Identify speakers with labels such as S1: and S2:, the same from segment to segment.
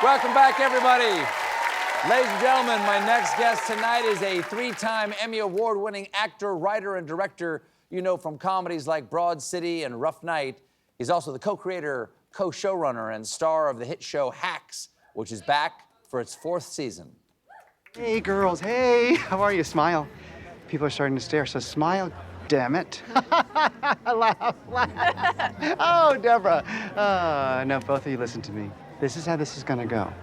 S1: Welcome back, everybody. Ladies and gentlemen, my next guest tonight is a three-time Emmy Award-winning actor, writer, and director you know from comedies like Broad City and Rough Night. He's also the co-creator, co-showrunner, and star of the hit show Hacks, which is back for its fourth season.
S2: Hey, girls, hey, how are you? Smile. People are starting to stare, so smile, damn it. Laugh, laugh. Oh, Deborah. Now, both of you listen to me. This is how this is gonna go.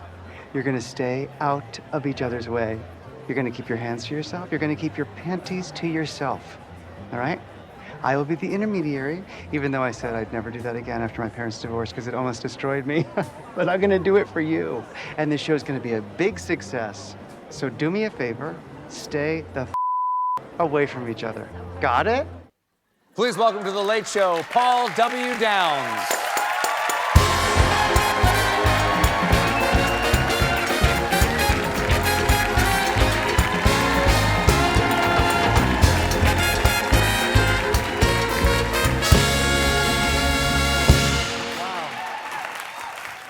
S2: You're gonna stay out of each other's way. You're gonna keep your hands to yourself. You're gonna keep your panties to yourself, all right? I will be the intermediary, even though I said I'd never do that again after my parents' divorce because it almost destroyed me. But I'm gonna do it for you. And this show's gonna be a big success. So do me a favor, stay the away from each other. Got it?
S1: Please welcome to The Late Show, Paul W. Downs.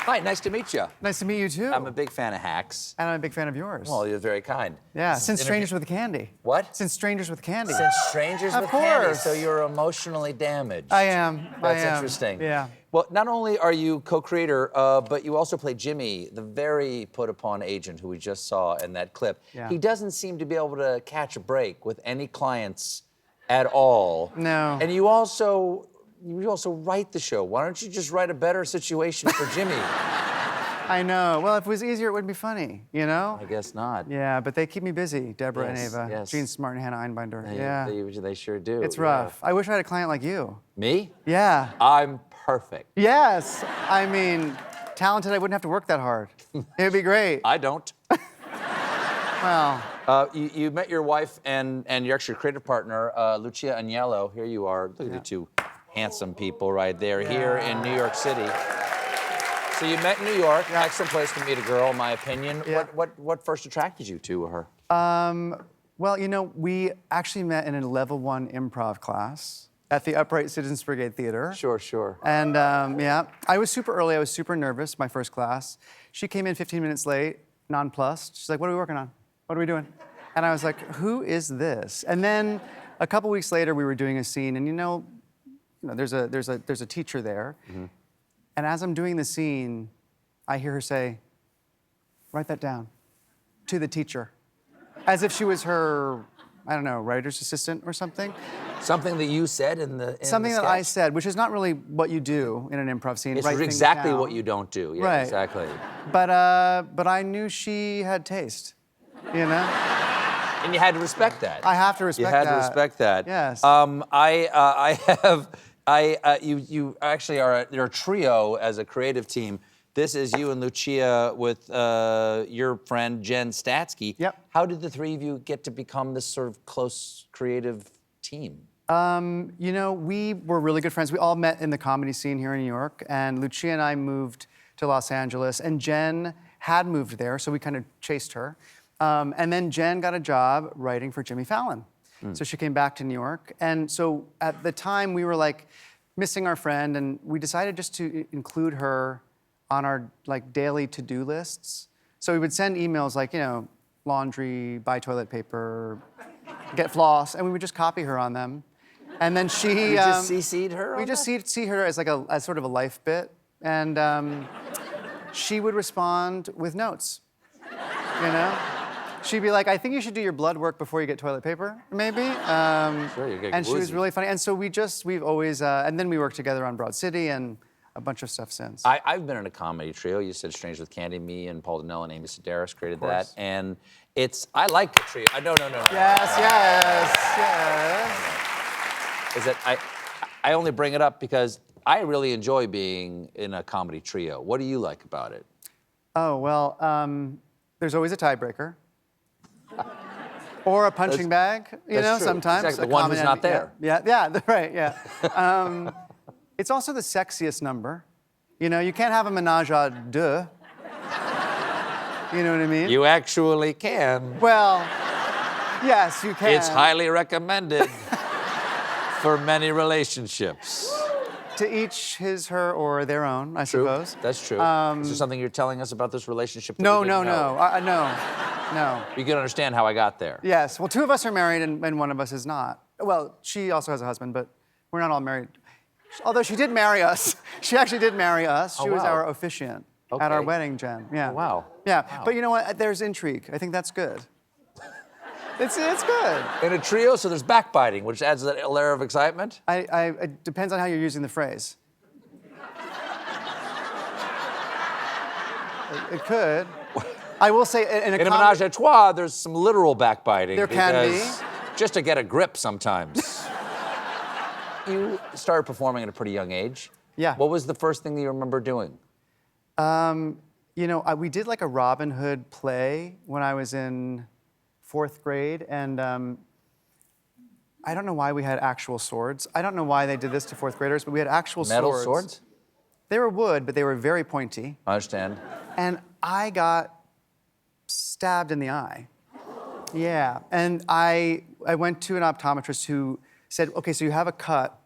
S1: Hi, nice to meet you.
S3: Nice to meet you, too.
S1: I'm a big fan of Hacks.
S3: And I'm a big fan of yours.
S1: Well, you're very kind.
S3: Yeah, since Strangers with Candy.
S1: What?
S3: Since Strangers with Candy.
S1: Since Strangers
S3: Of
S1: with Candy,
S3: course.
S1: so you're emotionally damaged.
S3: I am.
S1: That's
S3: I am.
S1: interesting.
S3: Yeah.
S1: Well, not only are you co-creator, but you also play Jimmy, the very put-upon agent who we just saw in that clip.
S3: Yeah.
S1: He doesn't seem to be able to catch a break with any clients at all.
S3: No.
S1: And you also write the show. Why don't you just write a better situation for Jimmy?
S3: I know. Well, if it was easier, it wouldn't be funny, you know?
S1: I guess not.
S3: Yeah, but they keep me busy, Deborah
S1: Yes,
S3: and Ava.
S1: yes.
S3: Gene Smart and Hannah Einbinder.
S1: They sure do.
S3: It's
S1: yeah.
S3: rough. I wish I had a client like you.
S1: Me?
S3: Yeah.
S1: I'm perfect.
S3: Yes. I mean, talented, I wouldn't have to work that hard. It'd be great.
S1: I don't.
S3: Well.
S1: You met your wife and your actually creative partner, Lucia Agnello. Here you are. Look at the two handsome people right there here in New York City. So you met in New York. Excellent place to meet a girl, in my opinion.
S3: Yeah.
S1: What first attracted you to her?
S3: Well, you know, we actually met in a level 1 improv class at the Upright Citizens Brigade Theater.
S1: Sure.
S3: And yeah, I was super early. I was super nervous, my first class. She came in 15 minutes late, nonplussed. She's like, what are we working on? What are we doing? And I was like, who is this? And then a couple weeks later, we were doing a scene, and you know there's a teacher there. Mm-hmm. And as I'm doing the scene, I hear her say, write that down, to the teacher. As if she was her, I don't know, writer's assistant or something.
S1: Something that you said in the
S3: Something
S1: the
S3: that I
S1: sketch?
S3: said, which is not really what you do in an improv scene.
S1: It's
S3: write things
S1: exactly
S3: down.
S1: what you don't do. Yeah,
S3: Right.
S1: exactly.
S3: But I knew she had taste, you know?
S1: And you had to respect that.
S3: I have to respect
S1: You had
S3: that.
S1: to respect that.
S3: Yes.
S1: You actually you're a trio as a creative team. This is you and Lucia with your friend Jen Statsky.
S3: Yep.
S1: How did the three of you get to become this sort of close creative team?
S3: You know, we were really good friends. We all met in the comedy scene here in New York, and Lucia and I moved to Los Angeles, and Jen had moved there, so we kind of chased her. And then Jen got a job writing for Jimmy Fallon. So she came back to New York. And so at the time, we were like missing our friend, and we decided just to include her on our like daily to-do lists. So we would send emails like, you know, laundry, buy toilet paper, get floss, and we would just copy her on them. And then she...
S1: You just CC'd her on
S3: We just
S1: that?
S3: see her as like as sort of a life bit. And she would respond with notes, you know? She'd be like, I think you should do your blood work before you get toilet paper, maybe.
S1: Sure, you're getting
S3: and she was
S1: woozy.
S3: really funny. And so we've always, and then we worked together on Broad City and a bunch of stuff since.
S1: I've been in a comedy trio. You said Strangers with Candy. Me and Paul Donnell and Amy Sedaris created that.
S3: course.
S1: And I like the trio. No.
S3: Yes.
S1: Is that I only bring it up because I really enjoy being in a comedy trio. What do you like about it?
S3: Oh, well, there's always a tiebreaker. Or a punching bag, you know,
S1: that's true.
S3: sometimes.
S1: Exactly.
S3: a
S1: The one
S3: common
S1: who's not
S3: enemy.
S1: there.
S3: Yeah, right, yeah. It's also the sexiest number. You know, you can't have a menage a deux. You know what I mean?
S1: You actually can.
S3: Well, yes, you can.
S1: It's highly recommended for many relationships.
S3: To each his, her, or their own, I
S1: True.
S3: suppose.
S1: That's true. Is there something you're telling us about this relationship? That
S3: No,
S1: we
S3: no,
S1: didn't know?
S3: no. No.
S1: You can understand how I got there.
S3: Yes. Well, 2 of us are married and 1 of us is not. Well, she also has a husband, but we're not all married. Although she did marry us. She actually did marry us. She was
S1: wow.
S3: our officiant at our wedding, Jen. Yeah.
S1: Oh, wow.
S3: Yeah.
S1: Wow.
S3: But you know what? There's intrigue. I think that's good. It's good.
S1: In a trio, so there's backbiting, which adds that layer of excitement.
S3: It depends on how you're using the phrase. It could. I will say in
S1: In a menage a trois, there's some literal backbiting.
S3: There can be.
S1: because just to get a grip sometimes. You started performing at a pretty young age.
S3: Yeah.
S1: What was the first thing that you remember doing?
S3: You know, we did like a Robin Hood play when I was in 4th grade, and I don't know why we had actual swords. I don't know why they did this to 4th graders, but we had actual
S1: Metal swords?
S3: They were wood, but they were very pointy.
S1: I understand.
S3: And I got stabbed in the eye. Yeah, and I went to an optometrist who said, okay, so you have a cut,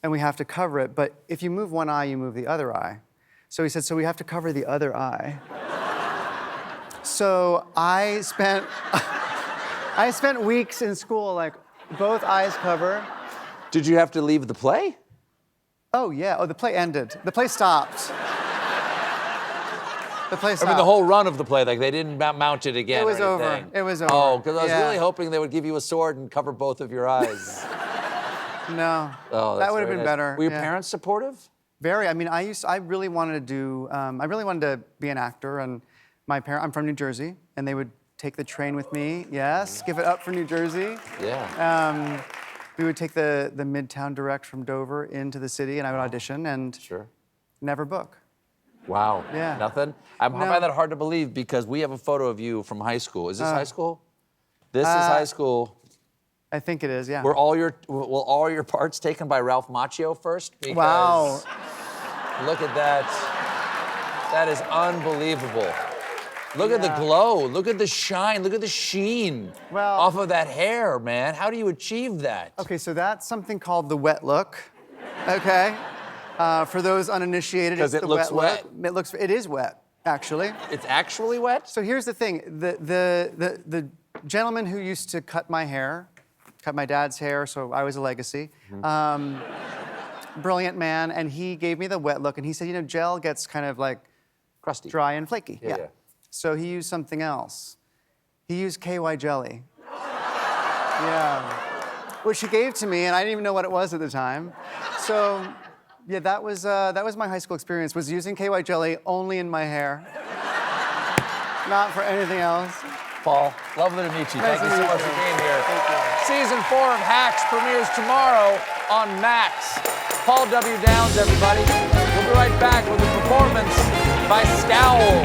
S3: and we have to cover it, but if you move one eye, you move the other eye. So he said, so we have to cover the other eye. So I spent weeks in school, like, both eyes covered.
S1: Did you have to leave the play?
S3: Oh, yeah. Oh, the play ended. The play stopped. The play stopped.
S1: I mean, the whole run of the play, like they didn't mount it again.
S3: It was
S1: or
S3: over.
S1: anything.
S3: It was over.
S1: Oh, because I was
S3: Yeah.
S1: really hoping they would give you a sword and cover both of your eyes.
S3: No.
S1: Oh,
S3: that would have
S1: very
S3: been
S1: nice.
S3: better.
S1: Were your
S3: yeah.
S1: parents supportive?
S3: Very. I mean, I really wanted to do. I really wanted to be an actor, and I'm from New Jersey, and they would take the train with me. Yes, give it up for New Jersey.
S1: Yeah.
S3: We would take the Midtown Direct from Dover into the city, and I would audition and
S1: Sure.
S3: never book.
S1: Wow.
S3: Yeah.
S1: Nothing? I
S3: No.
S1: find that hard to believe because we have a photo of you from high school. Is this high school? This is high school.
S3: I think it is. Yeah.
S1: Were all your parts taken by Ralph Macchio first? Because
S3: Wow.
S1: Look at that. That is unbelievable. Look at the
S3: Yeah.
S1: glow. Look at the shine. Look at the sheen
S3: Well-
S1: off of that hair, man. How do you achieve that?
S3: Okay, so that's something called the wet look. Okay. For those uninitiated,
S1: 'Cause
S3: it's
S1: it
S3: the
S1: looks
S3: wet look. It is wet, actually.
S1: It's actually wet?
S3: So here's the thing: the gentleman who used to cut my hair, cut my dad's hair, so I was a legacy. Brilliant man, and he gave me the wet look, and he said, you know, gel gets kind of like
S1: Crusty.
S3: dry and flaky.
S1: Yeah.
S3: So he used something else. He used KY jelly. Yeah. Which he gave to me, and I didn't even know what it was at the time. So, yeah, that was my high school experience, was using KY jelly only in my hair. Not for anything else.
S1: Paul, lovely to meet you.
S3: Nice
S1: Thank you
S3: to
S1: so
S3: meet
S1: much
S3: you.
S1: for being here.
S3: Thank you.
S1: Season 4 of Hacks premieres tomorrow on Max. Paul W. Downs, everybody. We'll be right back with a performance by Scowl.